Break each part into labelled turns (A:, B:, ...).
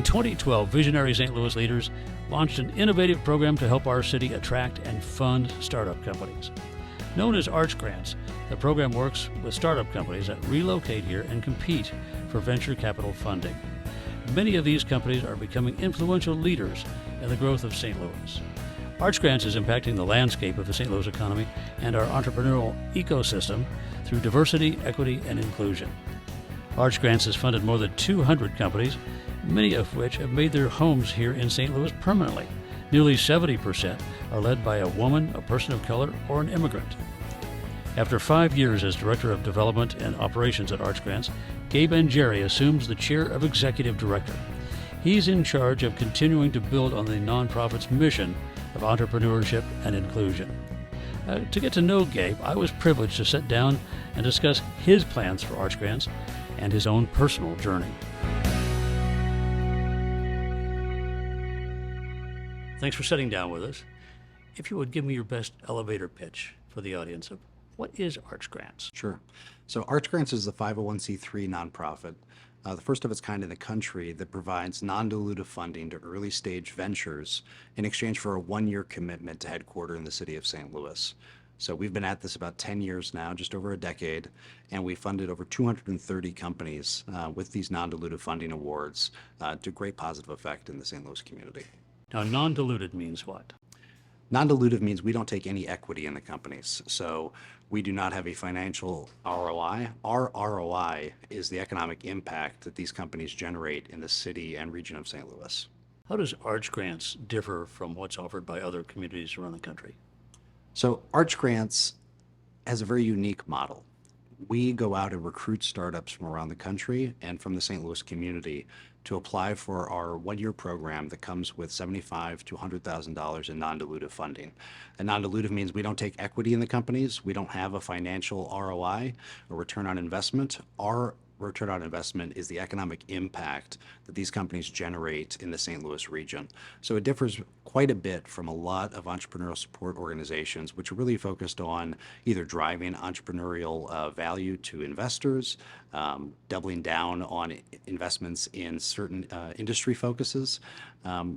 A: In 2012, visionary St. Louis leaders launched an innovative program to help our city attract and fund startup companies. Known as Arch Grants, the program works with startup companies that relocate here and compete for venture capital funding. Many of these companies are becoming influential leaders in the growth of St. Louis. Arch Grants is impacting the landscape of the St. Louis economy and our entrepreneurial ecosystem through diversity, equity, and inclusion. Arch Grants has funded more than 200 companies, many of which have made their homes here in St. Louis permanently. Nearly 70% are led by a woman, a person of color, or an immigrant. After 5 years as Director of Development and Operations at Arch Grants, Gabe Angieri assumes the chair of Executive Director. He's in charge of continuing to build on the nonprofit's mission of entrepreneurship and inclusion. To get to know Gabe, I was privileged to sit down and discuss his plans for Arch Grants and his own personal journey. Thanks for sitting down with us. If you would give me your best elevator pitch for the audience of what is Arch Grants?
B: Sure. So Arch Grants is a 501c3 nonprofit, the first of its kind in the country that provides non-dilutive funding to early stage ventures in exchange for a 1-year commitment to headquarter in the city of St. Louis. So we've been at this about 10 years now, just over a decade, and we funded over 230 companies with these non-dilutive funding awards to great positive effect in the St. Louis community.
A: Now, non-diluted means what?
B: Non-dilutive means we don't take any equity in the companies. So we do not have a financial ROI. Our ROI is the economic impact that these companies generate in the city and region of St. Louis.
A: How does Arch Grants differ from what's offered by other communities around the country?
B: So Arch Grants has a very unique model. We go out and recruit startups from around the country and from the St. Louis community to apply for our 1-year program that comes with $75,000 to $100,000 in non-dilutive funding. And non-dilutive means we don't take equity in the companies. We don't have a financial ROI, or return on investment. Our return on investment is the economic impact that these companies generate in the St. Louis region. So it differs quite a bit from a lot of entrepreneurial support organizations, which are really focused on either driving entrepreneurial value to investors, doubling down on investments in certain industry focuses,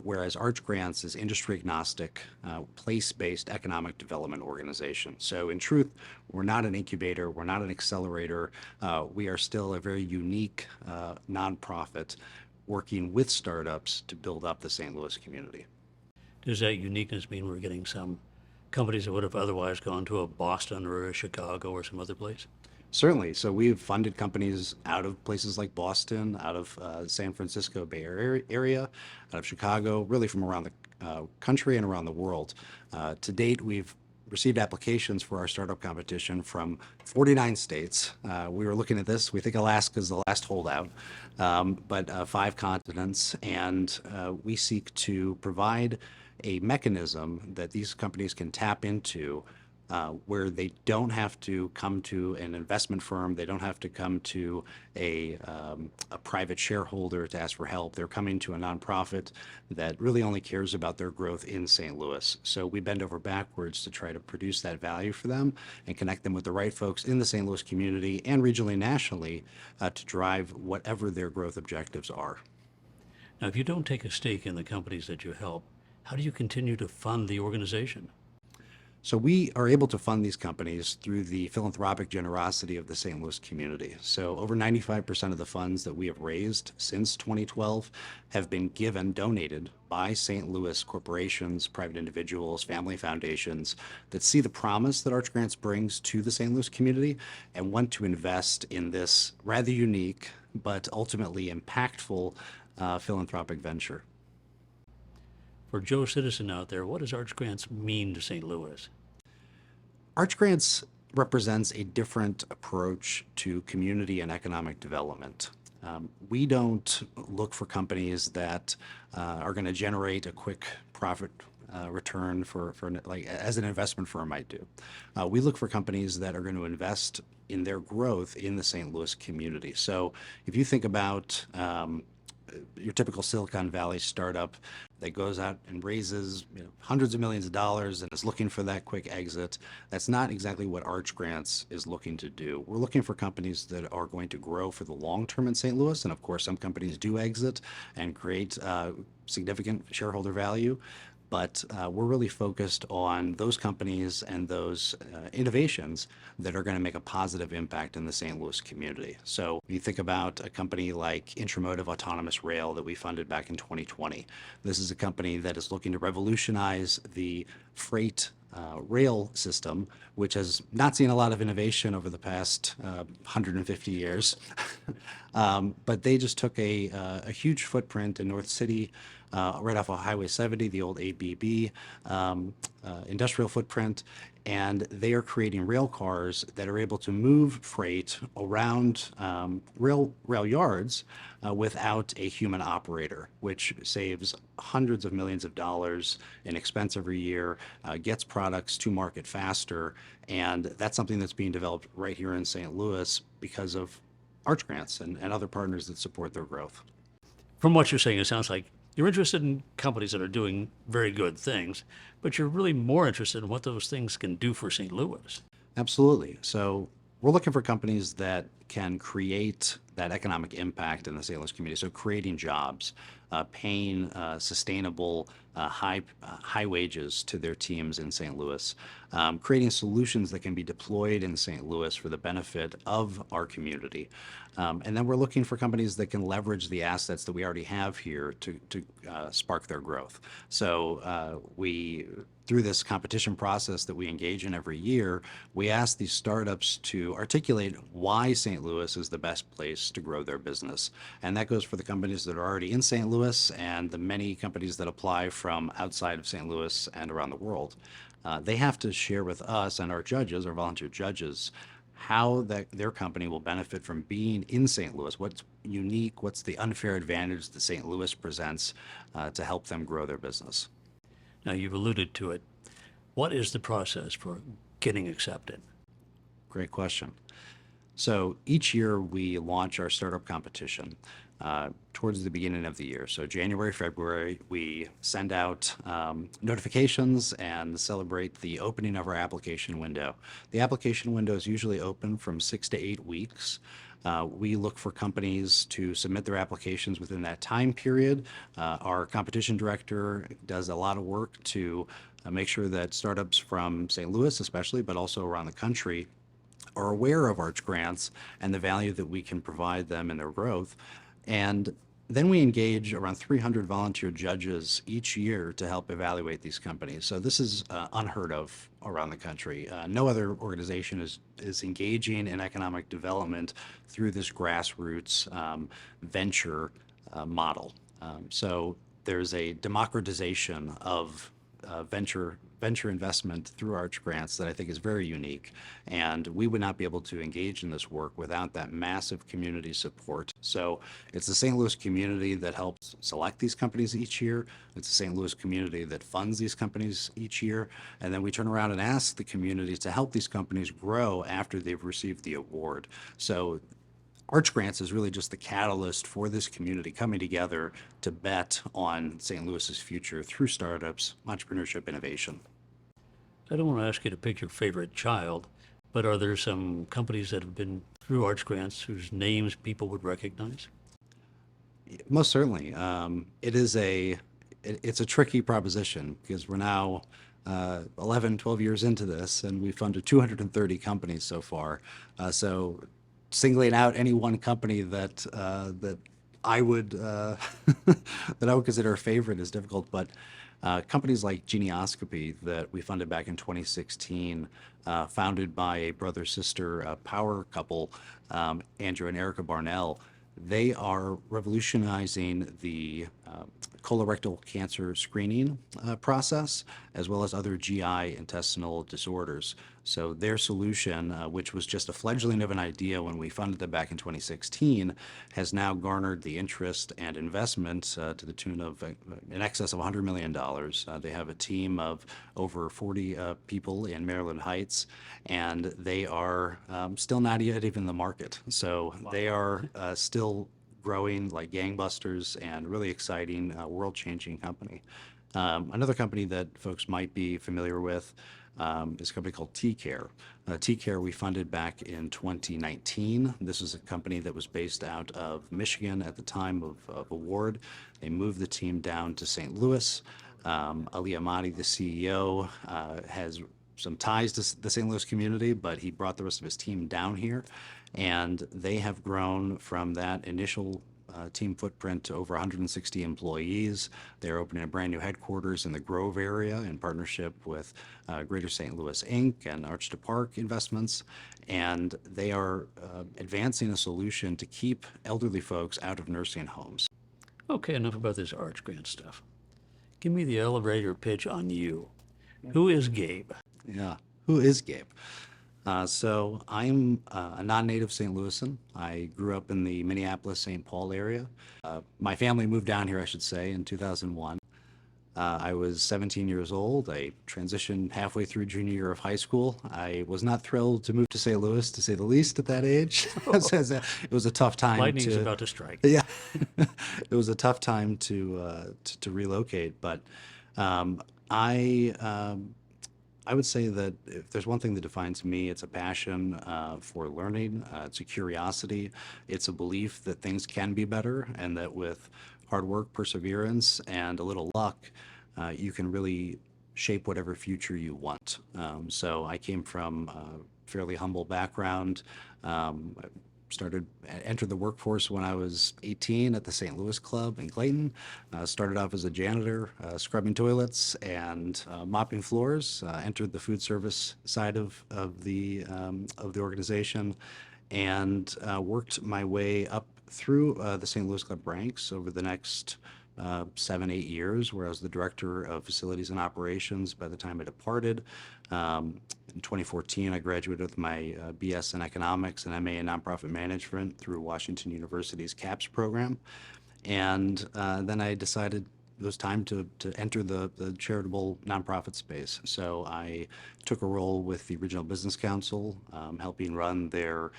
B: whereas Arch Grants is industry agnostic, place-based economic development organization. So in truth, we're not an incubator, we're not an accelerator, we are still a very unique nonprofit working with startups to build up the St. Louis community.
A: Does that uniqueness mean we're getting some companies that would have otherwise gone to a Boston or a Chicago or some other place?
B: Certainly. So we've funded companies out of places like Boston, out of San Francisco Bay Area, out of Chicago, really from around the country and around the world. To date, we've received applications for our startup competition from 49 states. We were looking at this. We think Alaska is the last holdout, but 5 continents. And we seek to provide a mechanism that these companies can tap into where they don't have to come to an investment firm, they don't have to come to a private shareholder to ask for help. They're coming to a nonprofit that really only cares about their growth in St. Louis. So we bend over backwards to try to produce that value for them and connect them with the right folks in the St. Louis community and regionally, nationally, to drive whatever their growth objectives are.
A: Now, if you don't take a stake in the companies that you help, how do you continue to fund the organization?
B: So we are able to fund these companies through the philanthropic generosity of the St. Louis community. So over 95% of the funds that we have raised since 2012 have been donated by St. Louis corporations, private individuals, family foundations that see the promise that Arch Grants brings to the St. Louis community and want to invest in this rather unique but ultimately impactful philanthropic venture.
A: For Joe Citizen out there, what does Arch Grants mean to St. Louis?
B: Arch Grants represents a different approach to community and economic development. We don't look for companies that are going to generate a quick profit return for like as an investment firm might do. We look for companies that are going to invest in their growth in the St. Louis community. So if you think about your typical Silicon Valley startup that goes out and raises hundreds of millions of dollars and is looking for that quick exit. That's not exactly what Arch Grants is looking to do. We're looking for companies that are going to grow for the long term in St. Louis. And of course, some companies do exit and create significant shareholder value. But we're really focused on those companies and those innovations that are going to make a positive impact in the St. Louis community. So you think about a company like Intramotive Autonomous Rail that we funded back in 2020. This is a company that is looking to revolutionize the freight rail system, which has not seen a lot of innovation over the past 150 years. But they just took a huge footprint in North City, right off of Highway 70, the old ABB industrial footprint, and they are creating rail cars that are able to move freight around rail yards without a human operator, which saves hundreds of millions of dollars in expense every year, gets products to market faster, and that's something that's being developed right here in St. Louis because of Arch Grants and other partners that support their growth.
A: From what you're saying, it sounds like you're interested in companies that are doing very good things, but you're really more interested in what those things can do for St. Louis.
B: Absolutely. So we're looking for companies that can create that economic impact in the St. Louis community. So creating jobs, paying sustainable high wages to their teams in St. Louis, creating solutions that can be deployed in St. Louis for the benefit of our community. And then we're looking for companies that can leverage the assets that we already have here to spark their growth. So through this competition process that we engage in every year, we ask these startups to articulate why St. Louis is the best place to grow their business. And that goes for the companies that are already in St. Louis and the many companies that apply from outside of St. Louis and around the world. They have to share with us and our judges, our volunteer judges, how their company will benefit from being in St. Louis. What's unique, what's the unfair advantage that St. Louis presents to help them grow their business.
A: Now, you've alluded to it. What is the process for getting accepted?
B: Great question. So each year we launch our startup competition towards the beginning of the year. So January, February, we send out notifications and celebrate the opening of our application window. The application window is usually open from 6 to 8 weeks. We look for companies to submit their applications within that time period. Our competition director does a lot of work to make sure that startups from St. Louis especially, but also around the country, are aware of Arch Grants and the value that we can provide them in their growth. And then we engage around 300 volunteer judges each year to help evaluate these companies. So this is unheard of around the country. No other organization is engaging in economic development through this grassroots venture model. So there's a democratization of venture investment through Arch Grants that I think is very unique. And we would not be able to engage in this work without that massive community support. So it's the St. Louis community that helps select these companies each year. It's the St. Louis community that funds these companies each year. And then we turn around and ask the community to help these companies grow after they've received the award. So Arch Grants is really just the catalyst for this community coming together to bet on St. Louis's future through startups, entrepreneurship, innovation.
A: I don't want to ask you to pick your favorite child, but are there some companies that have been through Arch Grants whose names people would recognize?
B: Most certainly. It's a tricky proposition because we're now 11, 12 years into this, and we've funded 230 companies so far. So singling out any one company that I would that I would consider a favorite is difficult, but companies like Genioscopy that we funded back in 2016, founded by a brother-sister power couple, Andrew and Erica Barnell, they are revolutionizing the colorectal cancer screening process, as well as other GI intestinal disorders. So their solution, which was just a fledgling of an idea when we funded them back in 2016, has now garnered the interest and investment to the tune of in excess of $100 million. They have a team of over 40 people in Maryland Heights, and they are still not yet even in the market. So they are still growing like gangbusters and really exciting, world-changing company. Another company that folks might be familiar with is a company called T-Care. T-Care we funded back in 2019. This is a company that was based out of Michigan at the time of award. They moved the team down to St. Louis. Ali Ahmadi, the CEO, has some ties to the St. Louis community, but he brought the rest of his team down here, and they have grown from that initial team footprint to over 160 employees. They're opening a brand new headquarters in the Grove area in partnership with Greater St. Louis Inc. and Arch to Park Investments, and they are advancing a solution to keep elderly folks out of nursing homes.
A: Okay, enough about this Arch Grant stuff. Give me the elevator pitch on you. Who is Gabe?
B: Yeah, who is Gabe? So I'm a non-native St. Louisan. I grew up in the Minneapolis-St. Paul area. My family moved down here, I should say, in 2001. I was 17 years old. I transitioned halfway through junior year of high school. I was not thrilled to move to St. Louis, to say the least, at that age. It was a tough time.
A: Lightning's about to strike.
B: Yeah, it was a tough time to relocate. But I would say that if there's one thing that defines me, it's a passion for learning. It's a curiosity. It's a belief that things can be better, and that with hard work, perseverance, and a little luck, you can really shape whatever future you want. So I came from a fairly humble background. Entered the workforce when I was 18 at the St. Louis Club in Clayton. Started off as a janitor, scrubbing toilets and mopping floors. Entered the food service side of the organization, and worked my way up through the St. Louis Club ranks over the next 7, 8 years, where I was the director of facilities and operations by the time I departed. In 2014, I graduated with my BS in economics and MA in nonprofit management through Washington University's CAPS program. And then I decided it was time to enter the charitable nonprofit space. So I took a role with the Regional Business Council, helping run their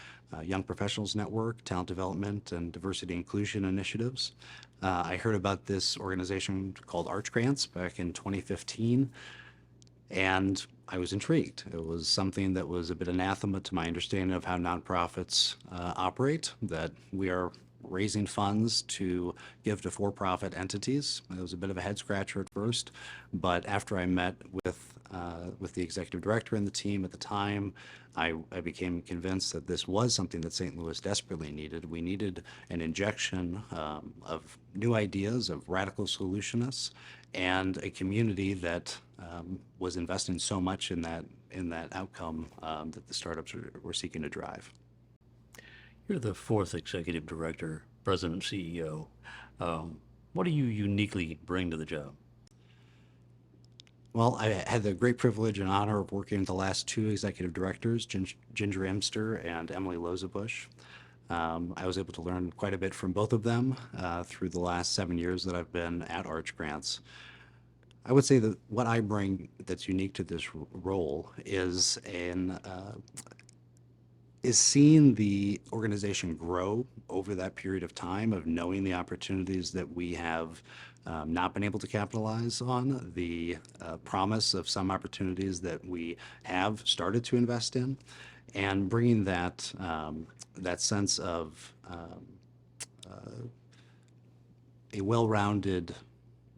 B: Young Professionals Network, talent development, and diversity inclusion initiatives. I heard about this organization called Arch Grants back in 2015, and I was intrigued. It was something that was a bit anathema to my understanding of how nonprofits operate, that we are raising funds to give to for-profit entities. It was a bit of a head scratcher at first, but after I met with the executive director and the team at the time, I became convinced that this was something that St. Louis desperately needed. We needed an injection of new ideas, of radical solutionists, and a community that was investing so much in that outcome that the startups were seeking to drive.
A: You're the fourth executive director, president, CEO. What do you uniquely bring to the job?
B: Well, I had the great privilege and honor of working with the last two executive directors, Ginger Emster and Emily Lozabush. I was able to learn quite a bit from both of them through the last 7 years that I've been at Arch Grants. I would say that what I bring that's unique to this role is seeing the organization grow over that period of time, of knowing the opportunities that we have not been able to capitalize on, the promise of some opportunities that we have started to invest in, and bringing that sense of a well-rounded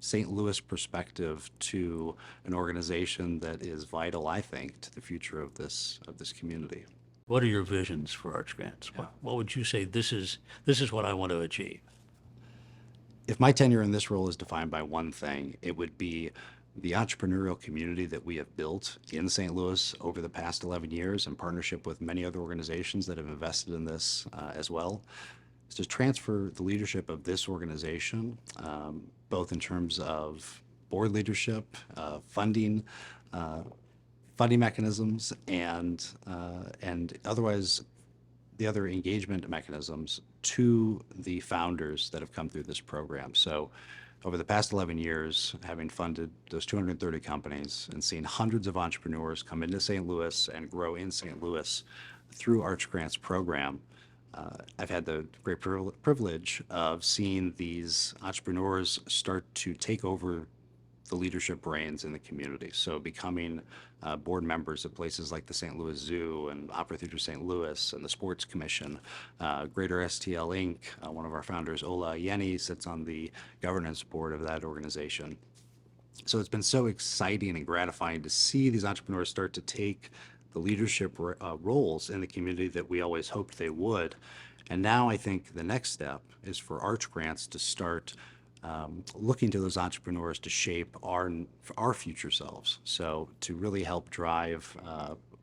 B: St. Louis perspective to an organization that is vital, I think, to the future of this community.
A: What are your visions for Arch Grants? What would you say, this is what I want to achieve?
B: If my tenure in this role is defined by one thing, it would be the entrepreneurial community that we have built in St. Louis over the past 11 years in partnership with many other organizations that have invested in this as well, is to transfer the leadership of this organization, both in terms of board leadership, funding mechanisms, and otherwise the other engagement mechanisms to the founders that have come through this program. So over the past 11 years, having funded those 230 companies and seen hundreds of entrepreneurs come into St. Louis and grow in St. Louis through Arch Grants program, I've had the great privilege of seeing these entrepreneurs start to take over the leadership reins in the community. So becoming board members of places like the St. Louis Zoo and Opera Theater St. Louis and the Sports Commission, Greater STL Inc. One of our founders, Ola Yeni, sits on the governance board of that organization. So it's been so exciting and gratifying to see these entrepreneurs start to take the leadership roles in the community that we always hoped they would. And now I think the next step is for Arch Grants to start looking to those entrepreneurs to shape our future selves. So to really help drive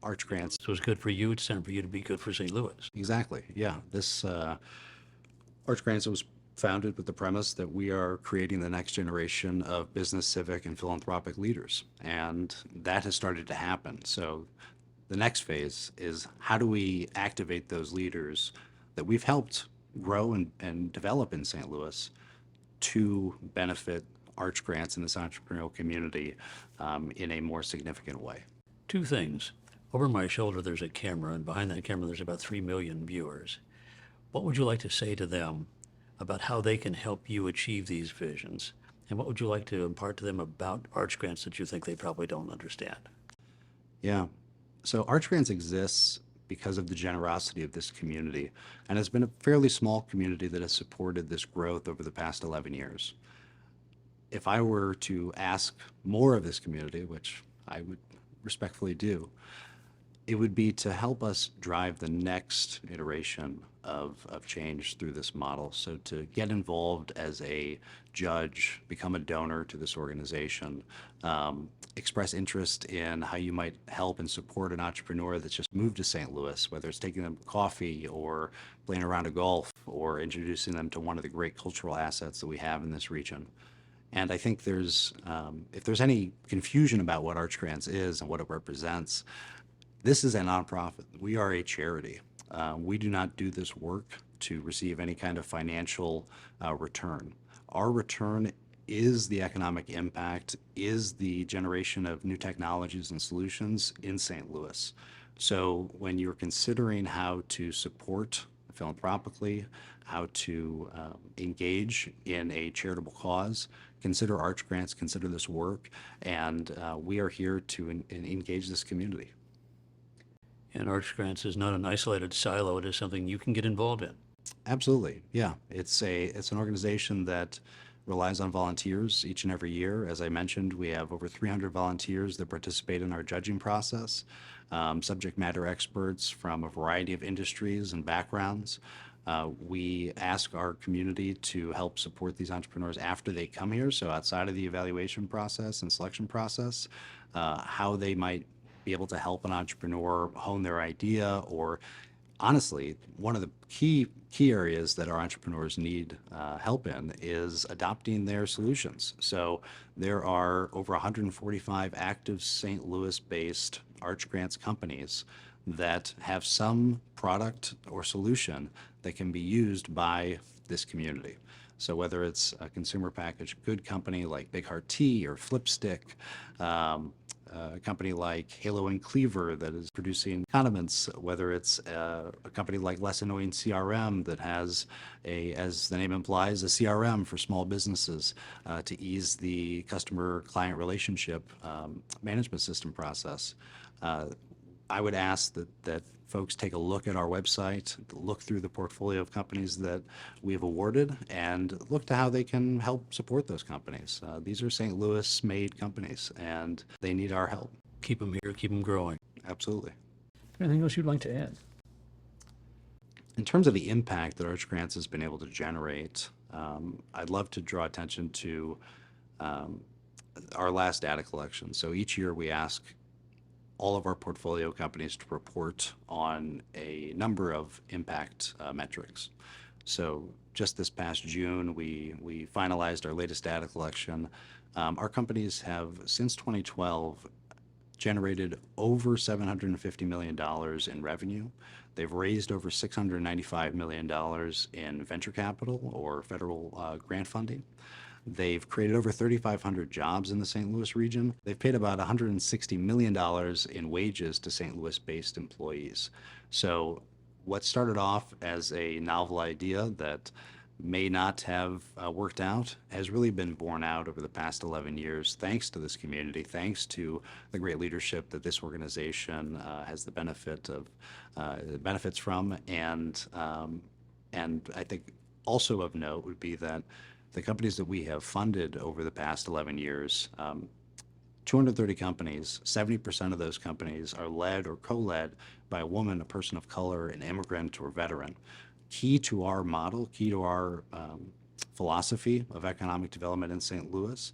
B: Arch Grants.
A: So it's good for you. It's time for you to be good for St. Louis.
B: Exactly. Yeah. This Arch Grants was founded with the premise that we are creating the next generation of business, civic, and philanthropic leaders. And that has started to happen. So the next phase is how do we activate those leaders that we've helped grow and develop in St. Louis to benefit Arch Grants in this entrepreneurial community in a more significant way.
A: Two things. Over my shoulder, there's a camera, and behind that camera, there's about 3 million viewers. What would you like to say to them about how they can help you achieve these visions? And what would you like to impart to them about Arch Grants that you think they probably don't understand?
B: Yeah. So Arch Grants exists because of the generosity of this community, and it's been a fairly small community that has supported this growth over the past 11 years. If I were to ask more of this community, which I would respectfully do, it would be to help us drive the next iteration of change through this model. So to get involved as a judge, become a donor to this organization, express interest in how you might help and support an entrepreneur that's just moved to St. Louis, whether it's taking them coffee or playing a round of golf or introducing them to one of the great cultural assets that we have in this region. And I think if there's any confusion about what Arch Grants is and what it represents, this is a nonprofit. We are a charity. We do not do this work to receive any kind of financial return. Our return is the economic impact, is the generation of new technologies and solutions in St. Louis. So when you're considering how to support philanthropically, how to engage in a charitable cause, consider Arch Grants, consider this work, and we are here to engage this community.
A: And Arch Grants is not an isolated silo. It is something you can get involved in.
B: Absolutely, yeah. It's an organization that relies on volunteers each and every year. As I mentioned, we have over 300 volunteers that participate in our judging process, subject matter experts from a variety of industries and backgrounds. We ask our community to help support these entrepreneurs after they come here, so outside of the evaluation process and selection process, how they might be able to help an entrepreneur hone their idea, or honestly, one of the key areas that our entrepreneurs need help in is adopting their solutions. So there are over 145 active St. Louis-based Arch Grants companies that have some product or solution that can be used by this community. So whether it's a consumer packaged good company like Big Heart Tea or Flipstick, a company like Halo and Cleaver that is producing condiments, whether it's a company like Less Annoying CRM that has as the name implies, a CRM for small businesses to ease the customer-client relationship management system process. I would ask that folks take a look at our website, look through the portfolio of companies that we have awarded, and look to how they can help support those companies. These are St. Louis-made companies, and they need our help.
A: Keep them here, keep them growing.
B: Absolutely.
A: Anything else you'd like to add?
B: In terms of the impact that Arch Grants has been able to generate, I'd love to draw attention to our last data collection. So each year we ask all of our portfolio companies to report on a number of impact metrics. So just this past June, we finalized our latest data collection. Our companies have, since 2012, generated over $750 million in revenue. They've raised over $695 million in venture capital or federal grant funding. They've created over 3,500 jobs in the St. Louis region. They've paid about $160 million in wages to St. Louis-based employees. So what started off as a novel idea that may not have worked out has really been borne out over the past 11 years, thanks to this community, thanks to the great leadership that this organization has the benefits from, and I think also of note would be that the companies that we have funded over the past 11 years, 230 companies, 70% of those companies are led or co-led by a woman, a person of color, an immigrant, or veteran. Key to our model, key to our philosophy of economic development in St. Louis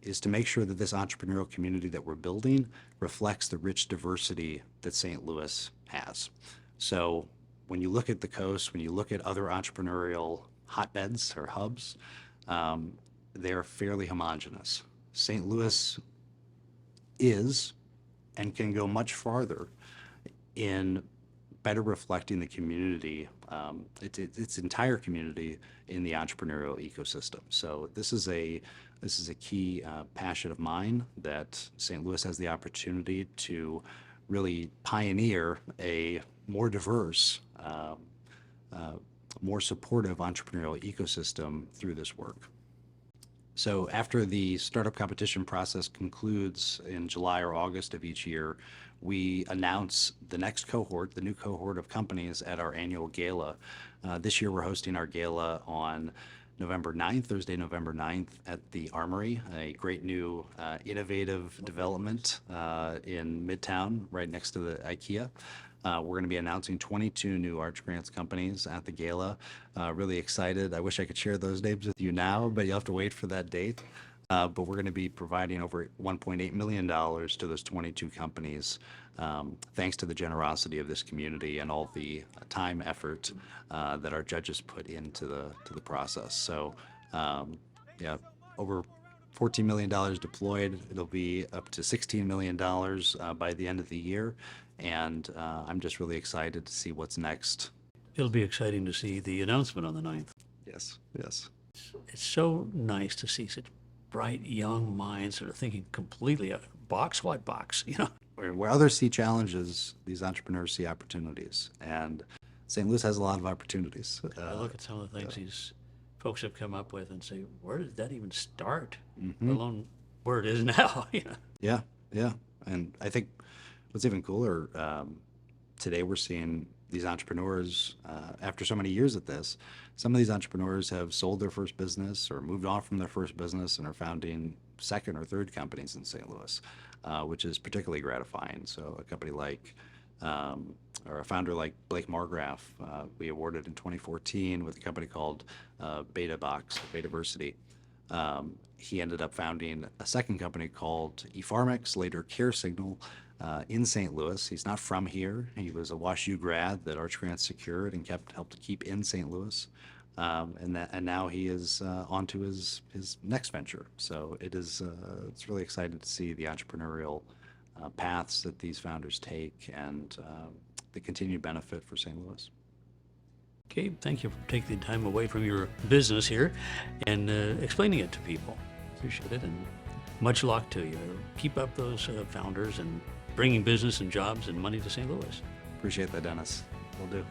B: is to make sure that this entrepreneurial community that we're building reflects the rich diversity that St. Louis has. So when you look at the coast, when you look at other entrepreneurial hotbeds or hubs, they're fairly homogenous. St. Louis is and can go much farther in better reflecting the community, its entire community in the entrepreneurial ecosystem. So this is a key passion of mine, that St. Louis has the opportunity to really pioneer a more diverse, more supportive entrepreneurial ecosystem through this work. So after the startup competition process concludes in July or August of each year, we announce the next cohort, the new cohort of companies at our annual gala. This year we're hosting our gala on November 9th, Thursday, November 9th at the Armory, a great new innovative development in Midtown, right next to the IKEA. We're going to be announcing 22 new Arch Grants companies at the gala. Really excited. I wish I could share those names with you now, but you'll have to wait for that date. But we're going to be providing over $1.8 million to those 22 companies, thanks to the generosity of this community and all the time, effort that our judges put into the process. So, yeah, over $14 million deployed. It'll be up to $16 million by the end of the year. And I'm just really excited to see what's next.
A: It'll be exciting to see the announcement on the 9th.
B: Yes, yes.
A: It's so nice to see such bright young minds that are thinking completely box, what box, you know?
B: Where others see challenges, these entrepreneurs see opportunities. And St. Louis has a lot of opportunities.
A: I look at some of the things these folks have come up with and say, where did that even start? Let alone where it is now, you know?
B: Yeah, yeah. And I think what's even cooler, today we're seeing these entrepreneurs, after so many years at this, some of these entrepreneurs have sold their first business or moved on from their first business and are founding second or third companies in St. Louis, which is particularly gratifying. So a company like, or a founder like Blake Margraf, we awarded in 2014 with a company called Betaversity. He ended up founding a second company called ePharmex, later CareSignal, in St. Louis. He's not from here. He was a WashU grad that Arch Grants secured and helped to keep in St. Louis. And now he is on to his next venture. So it's really exciting to see the entrepreneurial paths that these founders take and the continued benefit for St. Louis.
A: Gabe, thank you for taking the time away from your business here and explaining it to people. Appreciate it, and much luck to you. Keep up those founders and bringing business and jobs and money to St. Louis.
B: Appreciate that, Dennis. Will do.